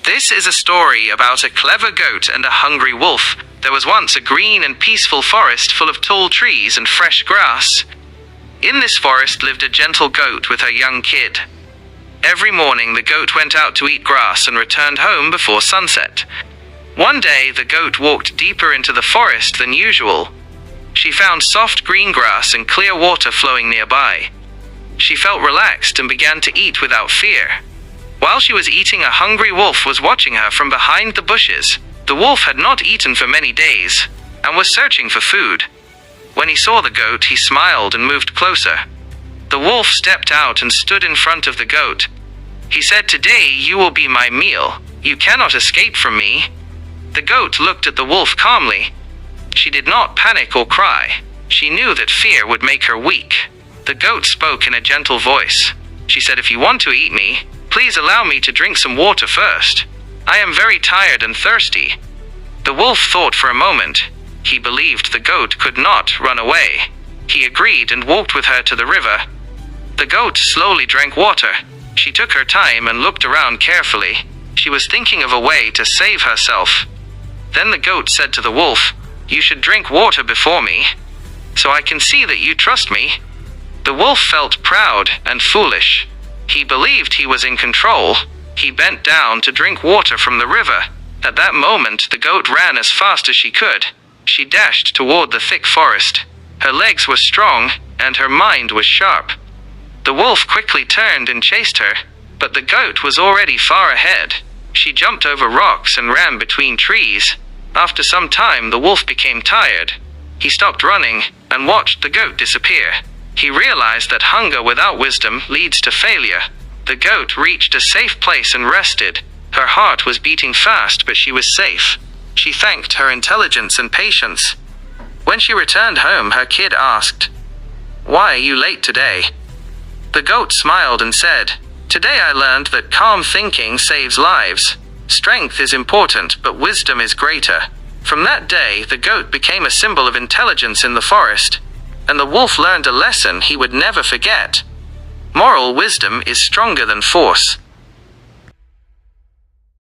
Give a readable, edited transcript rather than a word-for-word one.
This is a story about a clever goat and a hungry wolf. There was once a green and peaceful forest full of tall trees and fresh grass. In this forest lived a gentle goat with her young kid. Every morning the goat went out to eat grass and returned home before sunset. One day the goat walked deeper into the forest than usual. She found soft green grass and clear water flowing nearby. She felt relaxed and began to eat without fear. While she was eating, a hungry wolf was watching her from behind the bushes. The wolf had not eaten for many days and was searching for food. When he saw the goat, he smiled and moved closer. The wolf stepped out and stood in front of the goat. He said, "Today you will be my meal. You cannot escape from me." The goat looked at the wolf calmly. She did not panic or cry. She knew that fear would make her weak. The goat spoke in a gentle voice. She said, "If you want to eat me, please allow me to drink some water first. I am very tired and thirsty." The wolf thought for a moment. He believed the goat could not run away. He agreed and walked with her to the river. The goat slowly drank water. She took her time and looked around carefully. She was thinking of a way to save herself. Then the goat said to the wolf, "You should drink water before me, so I can see that you trust me." The wolf felt proud and foolish. He believed he was in control. He bent down to drink water from the river. At that moment, the goat ran as fast as she could. She dashed toward the thick forest. Her legs were strong, and her mind was sharp. The wolf quickly turned and chased her, but the goat was already far ahead. She jumped over rocks and ran between trees. After some time, the wolf became tired. He stopped running and watched the goat disappear. He realized that hunger without wisdom leads to failure. The goat reached a safe place and rested. Her heart was beating fast, but she was safe. She thanked her intelligence and patience. When she returned home, her kid asked, "Why are you late today?" The goat smiled and said, "Today I learned that calm thinking saves lives. Strength is important, but wisdom is greater." From that day, the goat became a symbol of intelligence in the forest, and the wolf learned a lesson he would never forget. Moral wisdom is stronger than force.